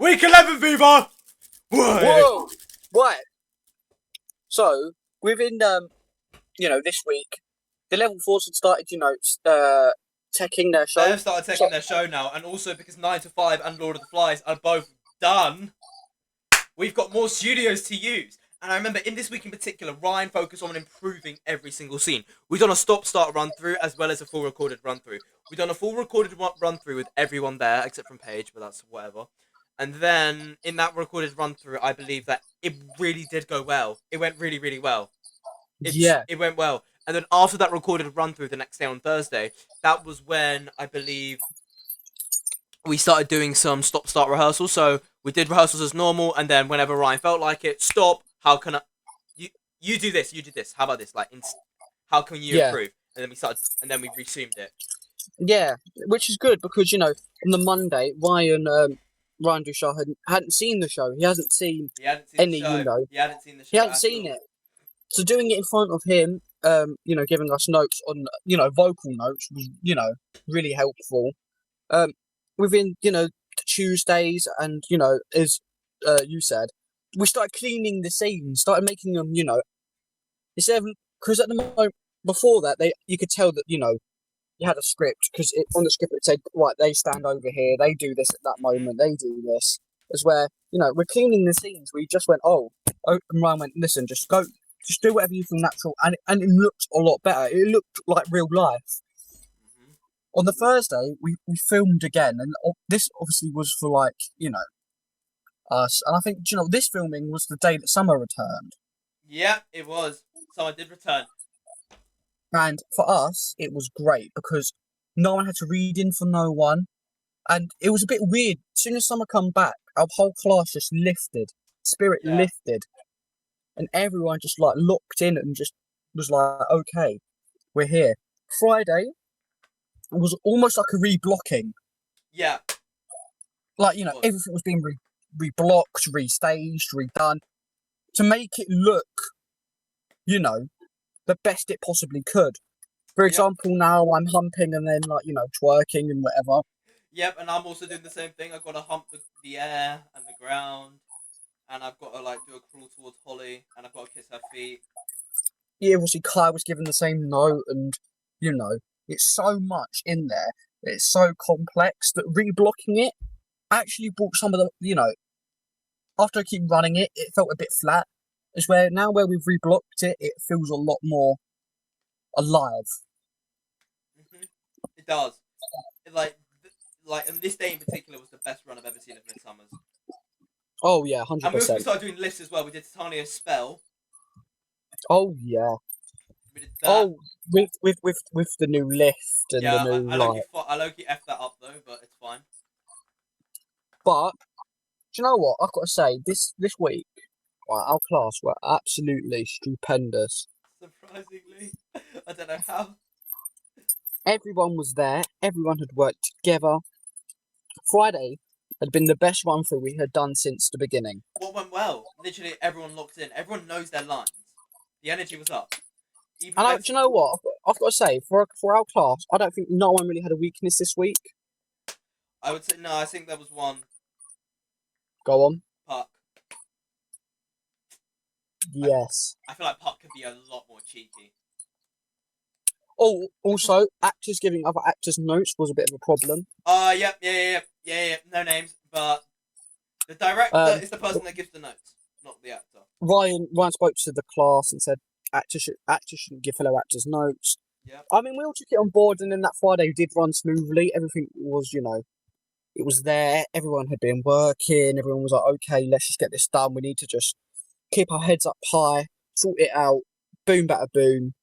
Week 11, Viva! Whoa! Right. So, within, this week, the level 4s had started, teching their show. They've started taking their show now, and also because 9 to 5 and Lord of the Flies are both done, we've got more studios to use. And I remember in this week in particular, Ryan focused on improving every single scene. We've done a stop-start run-through as well as a full recorded run-through. We've done a full recorded run-through with everyone there, except from Paige, but that's whatever. And then, in that recorded run-through, I believe that it really did go well. It went really, really well. It went well. And then after that recorded run-through the next day on Thursday, that was when, I believe, we started doing some stop-start rehearsals. So we did rehearsals as normal, and then whenever Ryan felt like it, stop. How can I? You do this. You do this. How about this? How can you improve? And then we started, and then we resumed it. Yeah, which is good because on the Monday, Ryan Dushar hadn't seen the show. He hasn't seen any. The show. He hadn't seen the show. He hadn't seen it. So doing it in front of him, giving us notes on, vocal notes was, really helpful. Within, Tuesdays and, as you said, we started cleaning the scenes, started making them, instead of, because at the moment, before that, you could tell that, you had a script, because on the script it said, right, they stand over here, they do this at that moment, they do this. As where, we're cleaning the scenes, we just went, and Ryan went, listen, just do whatever you feel natural, and it looked a lot better. It looked like real life. On the Thursday, we filmed again, and this obviously was for us. And I think this filming was the day that Summer returned. Yeah, it was. Summer did return. And for us, it was great because no one had to read in for no one, and it was a bit weird. As soon as Summer come back, our whole class just lifted, lifted. And everyone just locked in and just was like, okay, we're here. Friday was almost like a reblocking. Yeah. Everything was being reblocked, restaged, redone to make it look, the best it possibly could. For example, now I'm humping and then twerking and whatever. Yep, and I'm also doing the same thing. I've got to hump the air and the ground. And I've got to do a crawl towards Holly, and I've got to kiss her feet. Yeah, obviously Kai was given the same note, and it's so much in there. It's so complex that reblocking it actually brought some of the, after I keep running it, it felt a bit flat. It's where we've reblocked it, it feels a lot more alive. It does. And this day in particular was the best run I've ever seen of Midsummer's. Oh yeah, 100%. And we also started doing lists as well. We did Titania's Spell. Oh yeah. We did that. Oh, with the new lift and the new I low-key F that up though, but it's fine. But do you know what? I've got to say this week, our class were absolutely stupendous. Surprisingly, I don't know how. Everyone was there. Everyone had worked together. Friday had been the best run through we had done since the beginning. What went well? Literally everyone locked in. Everyone knows their lines. The energy was up. Do you know what? I've got to say, for our class, I don't think no one really had a weakness this week. I would say, no, I think there was one. Go on. Puck. Yes. I feel like Puck could be a lot more cheeky. Oh, also, actors giving other actors notes was a bit of a problem. Yeah. No names, but the director is the person that gives the notes, not the actor. Ryan spoke to the class and said actors shouldn't give fellow actors notes. Yeah. I mean, we all took it on board, and then that Friday did run smoothly. Everything was, it was there. Everyone had been working. Everyone was like, okay, let's just get this done. We need to just keep our heads up high, sort it out. Boom, bada boom.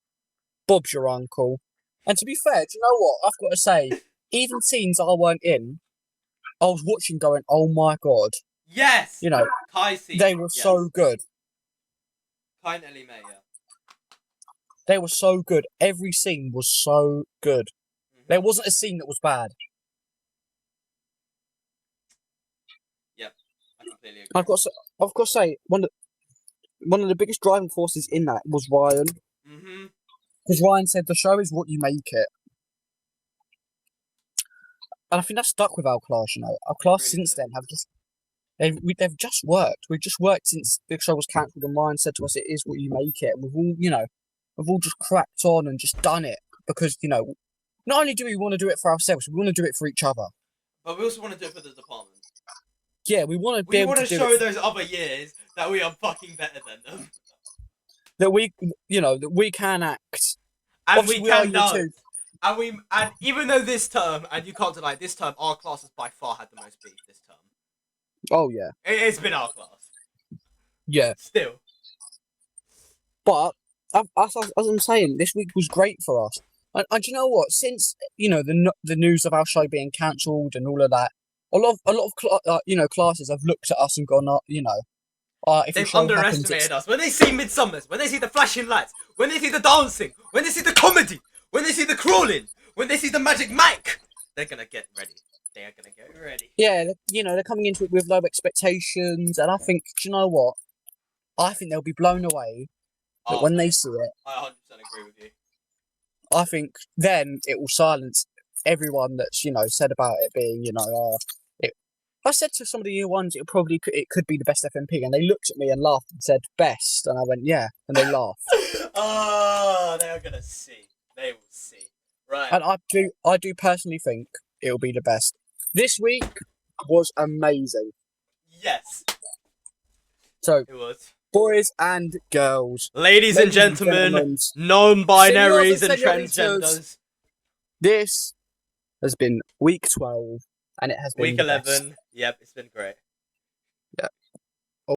Bob's your uncle. And to be fair, do you know what? I've got to say, even scenes I weren't in, I was watching going, oh my God. Yes! Kai scenes. They were so good. Kai and Ellie May, yeah. They were so good. Every scene was so good. There wasn't a scene that was bad. Yep, I completely agree. I've got to say, one of the biggest driving forces in that was Ryan. Because Ryan said the show is what you make it. And I think that's stuck with our class, Our class since then have just They've just worked. We've just worked since the show was cancelled, and Ryan said to us, "It is what you make it." And we've all just cracked on and just done it because not only do we want to do it for ourselves, we want to do it for each other. But we also want to do it for the department. Yeah, we want to be We able want to to do show it, those other years that we are fucking better than them. that we can act. And Obviously, we are can year know. two. And even though this term, and you can't deny this term, our class has by far had the most beef this term. Oh yeah, It's been our class. yeah. Still. But as I'm saying, this week was great for us. And you know what? Since the news of our show being cancelled and all of that, a lot of classes have looked at us and gone, if the They've show happens, underestimated us. When they see Midsummers, when they see the flashing lights, when they see the dancing, when they see the comedy, when they see the crawling, when they see the magic mic, they're gonna get ready. They are gonna get ready. yeah, they're coming into it with low expectations, and I think, do you know what? I think they'll be blown away that when they see it. I 100% agree with you. I think then it will silence everyone that's said about it being I said to some of the year ones it could be the best FMP, and they looked at me and laughed and said best, and I went yeah, and they laughed. Oh, they are gonna see. They will see. Right. And I do personally think it will be the best. This week was amazing. Yes. So it was. Boys and girls, ladies and gentlemen, non-binaries and transgenders. This has been week 12, and it has been week 11. Yep, it's been great.